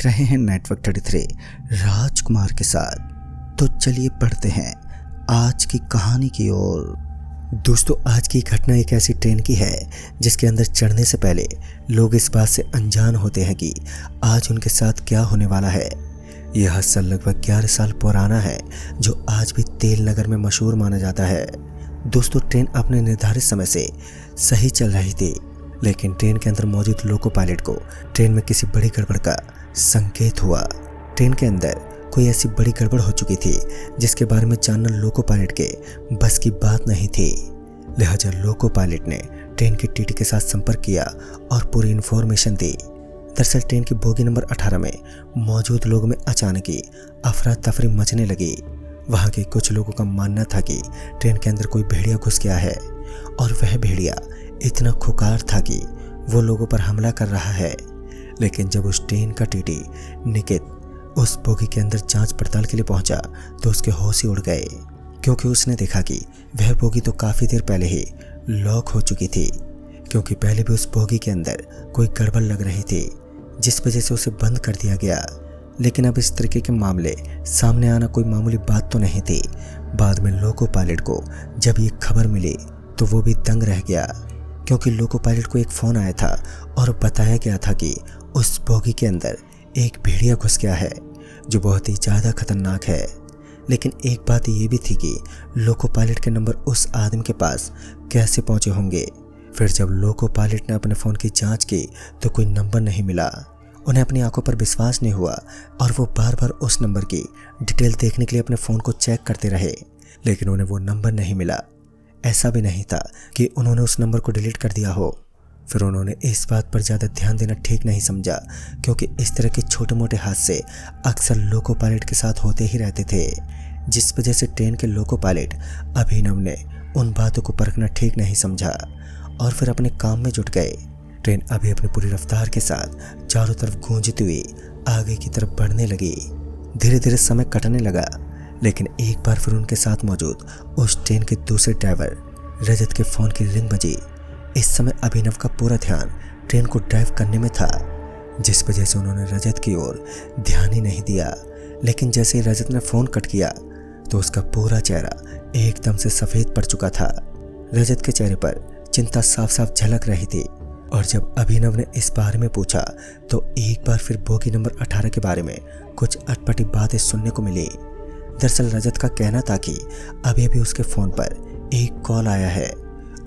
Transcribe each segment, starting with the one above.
देख रहे हैं नेटवर्क 33 राजकुमार के साथ। तो चलिए पढ़ते हैं आज की कहानी की ओर। दोस्तों, आज की घटना एक ऐसी ट्रेन की है जिसके अंदर चढ़ने से पहले लोग इस बात से अनजान होते हैं कि आज उनके साथ क्या होने वाला है। यह हादसा लगभग 11 साल पुराना है जो आज भी तेल नगर में मशहूर माना जाता है। दोस्तों, ट्रेन अपने निर्धारित समय से सही चल रही थी, लेकिन ट्रेन के अंदर मौजूद लोको पायलट को ट्रेन में किसी बड़ी गड़बड़ का संकेत हुआ। ट्रेन के अंदर कोई ऐसी बड़ी गड़बड़ हो चुकी थी जिसके बारे में जानना लोको पायलट के बस की बात नहीं थी। लिहाजा लोको पायलट ने ट्रेन के टीटी के साथ संपर्क किया और पूरी इन्फॉर्मेशन दी। दरअसल ट्रेन की बोगी नंबर 18 में मौजूद लोगों में अचानक ही अफरा तफरी मचने लगी। वहां के कुछ लोगों का मानना था कि ट्रेन के अंदर कोई भेड़िया घुस गया है और वह भेड़िया इतना खुकार था कि वो लोगों पर हमला कर रहा है। लेकिन जब उस ट्रेन का टीटी निकित उस बोगी के अंदर जांच पड़ताल के लिए पहुंचा तो उसके होश ही उड़ गए, क्योंकि उसने देखा कि वह बोगी तो काफ़ी देर पहले ही लॉक हो चुकी थी, क्योंकि पहले भी उस बोगी के अंदर कोई गड़बड़ लग रही थी जिस वजह से उसे बंद कर दिया गया। लेकिन अब इस तरीके के मामले सामने आना कोई मामूली बात तो नहीं थी। बाद में लोको पायलट को जब ये खबर मिली तो वो भी दंग रह गया, क्योंकि लोको पायलट को एक फ़ोन आया था और बताया गया था कि उस बोगी के अंदर एक भेड़िया घुस गया है जो बहुत ही ज़्यादा खतरनाक है। लेकिन एक बात ये भी थी कि लोको पायलट के नंबर उस आदमी के पास कैसे पहुंचे होंगे। फिर जब लोको पायलट ने अपने फ़ोन की जांच की तो कोई नंबर नहीं मिला। उन्हें अपनी आंखों पर विश्वास नहीं हुआ और वो बार बार उस नंबर की डिटेल देखने के लिए अपने फ़ोन को चेक करते रहे, लेकिन उन्हें वो नंबर नहीं मिला। ऐसा भी नहीं था कि उन्होंने उस नंबर को डिलीट कर दिया हो। फिर उन्होंने इस बात पर ज़्यादा ध्यान देना ठीक नहीं समझा, क्योंकि इस तरह के छोटे मोटे हादसे अक्सर लोको पायलट के साथ होते ही रहते थे, जिस वजह से ट्रेन के लोको पायलट अभिनव ने उन बातों को परखना ठीक नहीं समझा और फिर अपने काम में जुट गए। ट्रेन अभी अपनी पूरी रफ्तार के साथ चारों तरफ गूंजती हुई आगे की तरफ बढ़ने लगी। धीरे धीरे समय कटने लगा, लेकिन एक बार फिर उनके साथ मौजूद उस ट्रेन के दूसरे ड्राइवर रजत के फ़ोन की रिंग बजी। इस समय अभिनव का पूरा ध्यान ट्रेन को ड्राइव करने में था, जिस वजह से उन्होंने रजत की ओर ध्यान ही नहीं दिया। लेकिन जैसे ही रजत ने फ़ोन कट किया तो उसका पूरा चेहरा एकदम से सफ़ेद पड़ चुका था। रजत के चेहरे पर चिंता साफ साफ झलक रही थी। और जब अभिनव ने इस बारे में पूछा तो एक बार फिर बोगी नंबर 18 के बारे में कुछ अटपटी बातें सुनने को मिली। दरअसल रजत का कहना था कि अभी अभी उसके फ़ोन पर एक कॉल आया है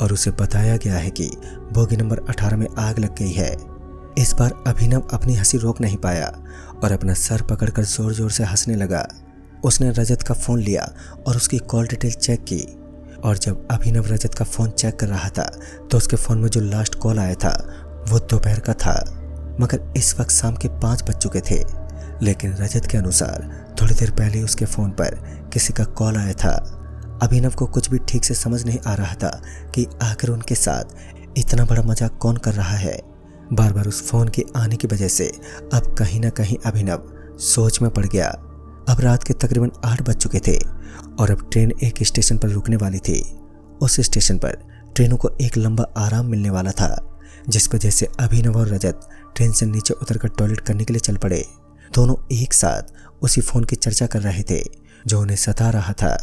और उसे बताया गया है कि बोगी नंबर 18 में आग लग गई है। इस बार अभिनव अपनी हंसी रोक नहीं पाया और अपना सर पकड़कर जोर जोर से हंसने लगा। उसने रजत का फ़ोन लिया और उसकी कॉल डिटेल चेक की, और जब अभिनव रजत का फ़ोन चेक कर रहा था तो उसके फ़ोन में जो लास्ट कॉल आया था वो दोपहर का था, मगर इस वक्त शाम के 5 बज चुके थे। लेकिन रजत के अनुसार थोड़ी देर पहले उसके फ़ोन पर किसी का कॉल आया था। अभिनव को कुछ भी ठीक से समझ नहीं आ रहा था कि आखिर उनके साथ इतना बड़ा मजाक कौन कर रहा है। बार बार उस फ़ोन के आने की वजह से अब कहीं ना कहीं अभिनव सोच में पड़ गया। अब रात के तकरीबन 8 बज चुके थे और अब ट्रेन एक स्टेशन पर रुकने वाली थी। उस स्टेशन पर ट्रेनों को एक लंबा आराम मिलने वाला था, जिस वजह से अभिनव और रजत ट्रेन से नीचे उतरकर टॉयलेट करने के लिए चल पड़े। दोनों एक साथ उसी फ़ोन की चर्चा कर रहे थे जो उन्हें सता रहा था।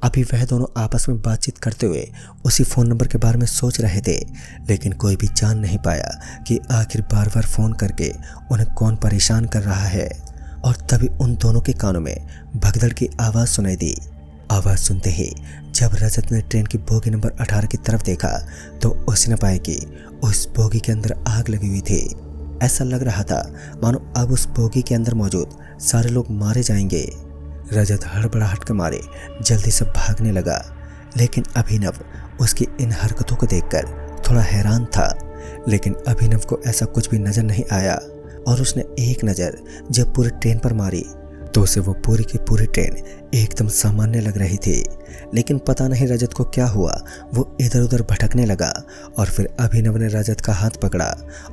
अभी वह दोनों आपस में बातचीत करते हुए उसी फ़ोन नंबर के बारे में सोच रहे थे, लेकिन कोई भी जान नहीं पाया कि आखिर बार बार फ़ोन करके उन्हें कौन परेशान कर रहा है। और तभी उन दोनों के कानों में भगदड़ की आवाज़ सुनाई दी। आवाज़ सुनते ही जब रजत ने ट्रेन की बोगी नंबर 18 की तरफ देखा तो उसने पाया कि उस बोगी के अंदर आग लगी हुई थी। ऐसा लग रहा था मानो अब उस बोगी के अंदर मौजूद सारे लोग मारे जाएंगे। रजत हड़बड़ाहट के मारे जल्दी से भागने लगा, लेकिन अभिनव उसकी इन हरकतों को देखकर थोड़ा हैरान था। लेकिन अभिनव को ऐसा कुछ भी नज़र नहीं आया और उसने एक नज़र जब पूरी ट्रेन पर मारी तो उसे वो पूरी की पूरी ट्रेन एकदम सामान्य लग रही थी। लेकिन पता नहीं रजत को क्या हुआ, वो इधर उधर भटकने लगा और फिर अभिनव ने रजत का हाथ पकड़ा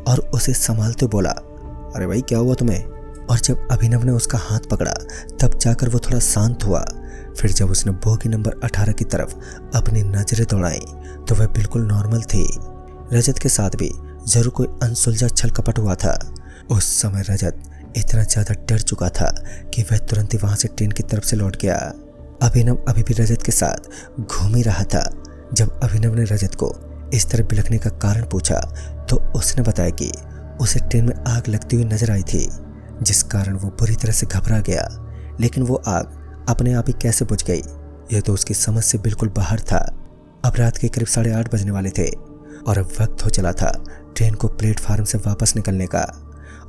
और उसे संभालते बोला, अरे भाई क्या हुआ तुम्हें? और जब अभिनव ने उसका हाथ पकड़ा तब जाकर वो थोड़ा शांत हुआ। फिर जब उसने बोगी नंबर 18 की तरफ अपनी नज़रें दौड़ाई तो वह बिल्कुल नॉर्मल थी। रजत के साथ भी जरूर कोई अनसुलझा छल कपट हुआ था। उस समय रजत इतना ज्यादा डर चुका था कि वह तुरंत ही वहां से ट्रेन की तरफ से लौट गया। अभिनव अभी भी रजत के साथ घूम ही रहा था। जब अभिनव ने रजत को इस तरह बिलखने का कारण पूछा तो उसने बताया कि उसे ट्रेन में आग लगती हुई नजर आई थी, जिस कारण वो बुरी तरह से घबरा गया। लेकिन वो आग अपने आप ही कैसे बुझ गई, यह तो उसकी समझ से बिल्कुल बाहर था। अब रात के करीब 8:30 बजने वाले थे और अब वक्त हो चला था ट्रेन को प्लेटफार्म से वापस निकलने का।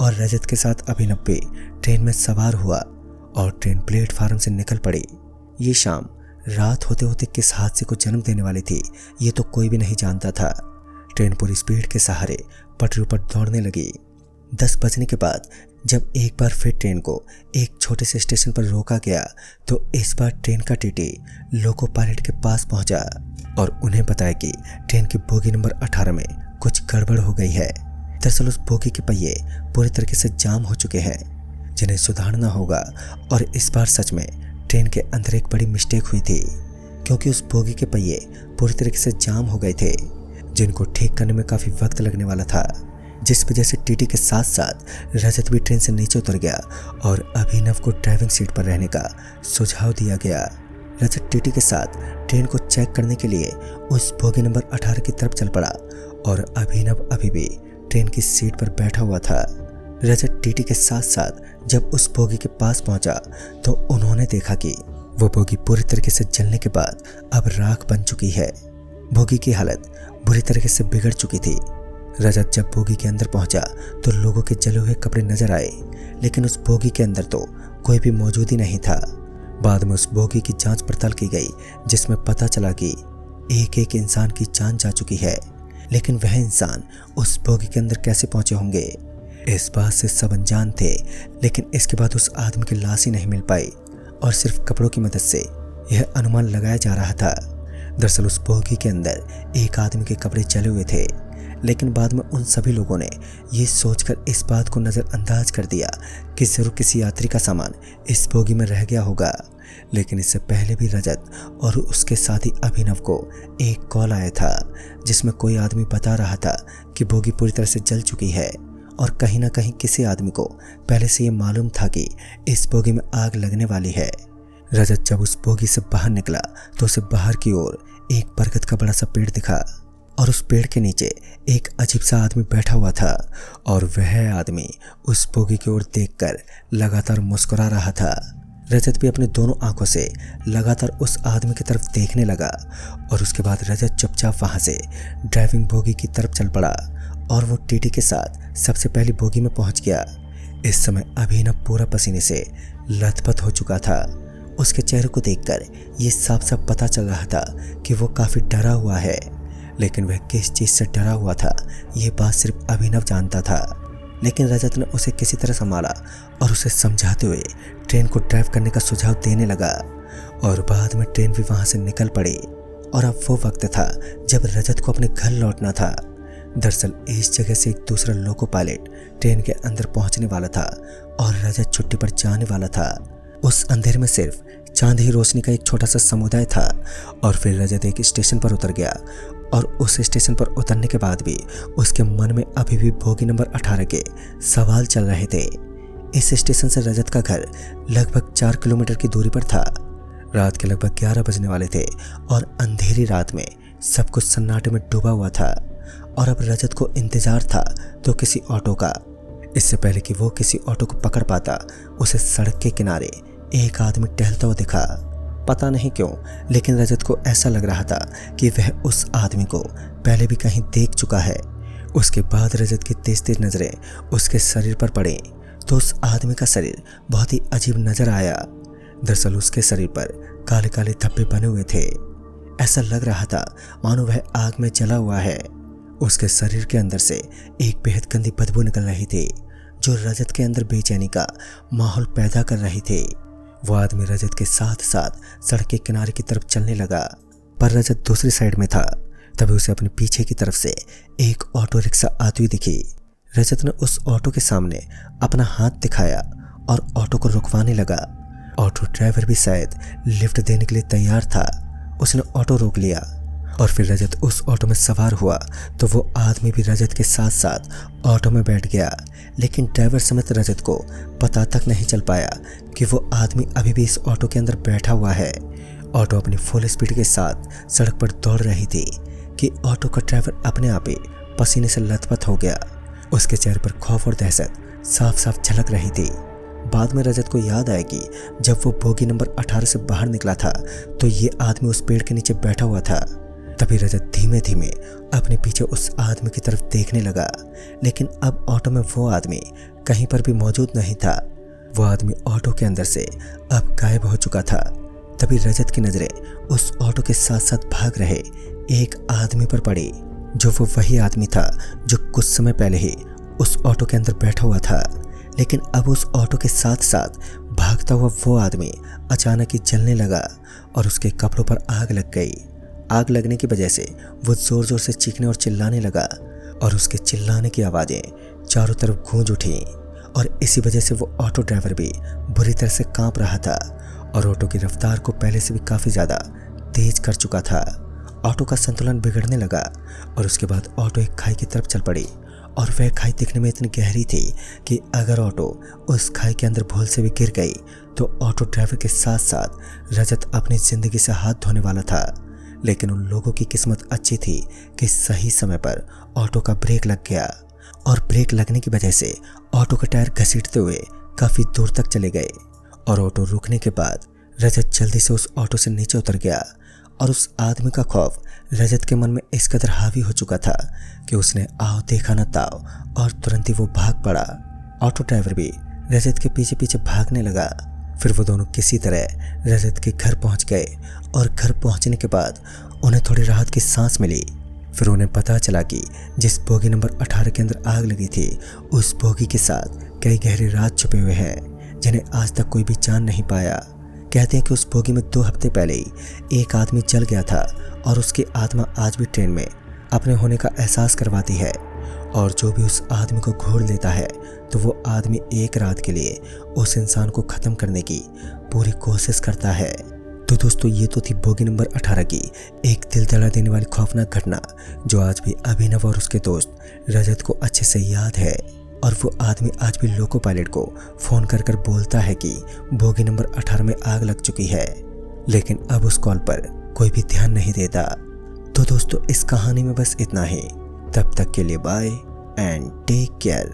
और रजत के साथ अभिनव भी ट्रेन में सवार हुआ और ट्रेन प्लेटफार्म से निकल पड़ी। ये शाम रात होते होते किस हादसे को जन्म देने वाली थी, ये तो कोई भी नहीं जानता था। ट्रेन पूरी स्पीड के सहारे पटरी पर दौड़ने लगी। 10 बजने के बाद जब एक बार फिर ट्रेन को एक छोटे से स्टेशन पर रोका गया तो इस बार ट्रेन का टीटी लोको पायलट के पास पहुंचा और उन्हें बताया कि ट्रेन की बोगी नंबर 18 में कुछ गड़बड़ हो गई है। दरअसल उस बोगी के पहिए पूरी तरीके से जाम हो चुके हैं, जिन्हें सुधारना होगा। और इस बार सच में ट्रेन के अंदर एक बड़ी मिस्टेक हुई थी, क्योंकि उस बोगी के पहिए पूरी तरीके से जाम हो गए थे, जिनको ठीक करने में काफ़ी वक्त लगने वाला था। जिस वजह से टीटी के साथ साथ रजत भी ट्रेन से नीचे उतर गया और अभिनव को ड्राइविंग सीट पर रहने का सुझाव दिया गया। रजत टीटी के साथ ट्रेन को चेक करने के लिए उस बोगी नंबर 18 की तरफ चल पड़ा और अभिनव अभी भी ट्रेन की सीट पर बैठा हुआ था। रजत टीटी के साथ साथ जब उस बोगी के पास पहुंचा तो उन्होंने देखा कि वो बोगी पूरी तरीके से जलने के बाद अब राख बन चुकी है। बोगी की हालत बुरी तरीके से बिगड़ चुकी थी। रजत जब बोगी के अंदर पहुंचा तो लोगों के जले हुए कपड़े नजर आए, लेकिन उस बोगी के अंदर तो कोई भी मौजूद ही नहीं था। बाद में उस बोगी की जांच पड़ताल की गई, जिसमें पता चला कि एक एक इंसान की जान जा चुकी है, लेकिन वह इंसान उस बोगी के अंदर कैसे पहुंचे होंगे, इस बात से सब अनजान थे। लेकिन इसके बाद उस आदमी की लाश ही नहीं मिल पाई और सिर्फ कपड़ों की मदद से यह अनुमान लगाया जा रहा था। दरअसल उस बोगी के अंदर एक आदमी के कपड़े जले हुए थे, लेकिन बाद में उन सभी लोगों ने ये सोचकर इस बात को नज़रअंदाज कर दिया कि जरूर किसी यात्री का सामान इस बोगी में रह गया होगा। लेकिन इससे पहले भी रजत और उसके साथी अभिनव को एक कॉल आया था, जिसमें कोई आदमी बता रहा था कि बोगी पूरी तरह से जल चुकी है और कहीं ना कहीं किसी आदमी को पहले से ये मालूम था कि इस बोगी में आग लगने वाली है। रजत जब उस बोगी से बाहर निकला तो उसे बाहर की ओर एक बरगद का बड़ा सा पेड़ दिखा और उस पेड़ के नीचे एक अजीब सा आदमी बैठा हुआ था और वह आदमी उस बोगी की ओर देखकर लगातार मुस्कुरा रहा था। रजत भी अपने दोनों आंखों से लगातार उस आदमी की तरफ देखने लगा और उसके बाद रजत चुपचाप वहां से ड्राइविंग बोगी की तरफ चल पड़ा और वो टीटी के साथ सबसे पहली बोगी में पहुंच गया। इस समय अभिनव पूरा पसीने से लथपथ हो चुका था। उसके चेहरे को देखकर ये साफ साफ पता चल रहा था कि वो काफ़ी डरा हुआ है, लेकिन वह किस चीज़ से डरा हुआ था ये बात सिर्फ अभिनव जानता था। लेकिन रजत ने उसे किसी तरह संभाला और उसे समझाते हुए ट्रेन को ड्राइव करने का सुझाव देने लगा और बाद में ट्रेन भी वहाँ से निकल पड़ी। और अब वो वक्त था जब रजत को अपने घर लौटना था। दरअसल इस जगह से एक दूसरा लोको पायलट ट्रेन के अंदर पहुंचने वाला था और रजत छुट्टी पर जाने वाला था। उस अंधेरे में सिर्फ चांद ही रोशनी का एक छोटा सा समुदाय था और फिर रजत एक स्टेशन पर उतर गया और उस स्टेशन पर उतरने के बाद भी उसके मन में अभी भी बोगी नंबर 18 के सवाल चल रहे थे। इस स्टेशन से रजत का घर लगभग 4 किलोमीटर की दूरी पर था। रात के लगभग 11 बजने वाले थे और अंधेरी रात में सब कुछ सन्नाटे में डूबा हुआ था और अब रजत को इंतजार था तो किसी ऑटो का। इससे पहले कि वो किसी ऑटो को पकड़ पाता उसे सड़क के किनारे एक आदमी टहलता हुआ दिखा। पता नहीं क्यों, लेकिन रजत को ऐसा लग रहा था कि वह उस आदमी को पहले भी कहीं देख चुका है। उसके बाद रजत की तेज तेज नजरें उसके शरीर पर पड़ी तो उस आदमी का शरीर बहुत ही अजीब नजर आया। दरअसल उसके शरीर पर काले काले धब्बे बने हुए थे। ऐसा लग रहा था मानो वह आग में जला हुआ है। उसके शरीर के अंदर से एक बेहद गंदी बदबू निकल रही थी जो रजत के अंदर बेचैनी का माहौल पैदा कर रही थी। वो आदमी रजत के साथ साथ सड़क के किनारे की तरफ चलने लगा, पर रजत दूसरी साइड में था। तभी उसे अपने पीछे की तरफ से एक ऑटो रिक्शा आती हुई दिखी। रजत ने उस ऑटो के सामने अपना हाथ दिखाया और ऑटो को रुकवाने लगा। ऑटो ड्राइवर भी शायद लिफ्ट देने के लिए तैयार था। उसने ऑटो रोक लिया और फिर रजत उस ऑटो में सवार हुआ तो वो आदमी भी रजत के साथ साथ ऑटो में बैठ गया। लेकिन ड्राइवर समेत रजत को पता तक नहीं चल पाया कि वो आदमी अभी भी इस ऑटो के अंदर बैठा हुआ है। ऑटो अपनी फुल स्पीड के साथ सड़क पर दौड़ रही थी कि ऑटो का ड्राइवर अपने आप ही पसीने से लथपथ हो गया। उसके चेहरे पर खौफ और दहशत साफ साफ झलक रही थी। बाद में रजत को याद आया कि जब वो बोगी नंबर 18 से बाहर निकला था तो ये आदमी उस पेड़ के नीचे बैठा हुआ था। तभी रजत धीमे धीमे अपने पीछे उस आदमी की तरफ देखने लगा, लेकिन अब ऑटो में वो आदमी कहीं पर भी मौजूद नहीं था। वो आदमी ऑटो के अंदर से अब गायब हो चुका था। तभी रजत की नजरें उस ऑटो के साथ साथ भाग रहे एक आदमी पर पड़ी, जो वो वही आदमी था जो कुछ समय पहले ही उस ऑटो के अंदर बैठा हुआ था। लेकिन अब उस ऑटो के साथ साथ भागता हुआ वो आदमी अचानक ही जलने लगा और उसके कपड़ों पर आग लग गई। आग लगने की वजह से वो जोर जोर से चीखने और चिल्लाने लगा और उसके चिल्लाने की आवाज़ें चारों तरफ गूंज उठी। और इसी वजह से वो ऑटो ड्राइवर भी बुरी तरह से कांप रहा था और ऑटो की रफ्तार को पहले से भी काफ़ी ज़्यादा तेज कर चुका था। ऑटो का संतुलन बिगड़ने लगा और उसके बाद ऑटो एक खाई की तरफ चल पड़ी। और वह खाई दिखने में इतनी गहरी थी कि अगर ऑटो उस खाई के अंदर भूल से भी गिर गई तो ऑटो ड्राइवर के साथ साथ रजत अपनी ज़िंदगी से हाथ धोने वाला था। लेकिन उन लोगों की किस्मत अच्छी थी कि सही समय पर ऑटो का ब्रेक लग गया और ब्रेक लगने की वजह से ऑटो का टायर घसीटते हुए काफ़ी दूर तक चले गए। और ऑटो रुकने के बाद रजत जल्दी से उस ऑटो से नीचे उतर गया और उस आदमी का खौफ रजत के मन में इस कदर हावी हो चुका था कि उसने आओ देखा न ताओ और तुरंत ही वो भाग पड़ा। ऑटो ड्राइवर भी रजत के पीछे पीछे भागने लगा। फिर वो दोनों किसी तरह रजत के घर पहुंच गए और घर पहुंचने के बाद उन्हें थोड़ी राहत की सांस मिली। फिर उन्हें पता चला कि जिस बोगी नंबर 18 के अंदर आग लगी थी उस बोगी के साथ कई गहरे राज छुपे हुए हैं जिन्हें आज तक कोई भी जान नहीं पाया। कहते हैं कि उस बोगी में 2 हफ्ते पहले ही एक आदमी जल गया था और उसकी आत्मा आज भी ट्रेन में अपने होने का एहसास करवाती है। और जो भी उस आदमी को घोड़ लेता है तो वो आदमी एक रात के लिए उस इंसान को ख़त्म करने की पूरी कोशिश करता है। तो दोस्तों ये तो थी बोगी नंबर 18 की एक दिल दहला देने वाली खौफनाक घटना जो आज भी अभिनव और उसके दोस्त रजत को अच्छे से याद है। और वो आदमी आज भी लोको पायलट को फ़ोन कर कर बोलता है कि बोगी नंबर 18 में आग लग चुकी है, लेकिन अब उस कॉल पर कोई भी ध्यान नहीं देता। तो दोस्तों इस कहानी में बस इतना ही। तब तक के लिए बाय एंड टेक केयर।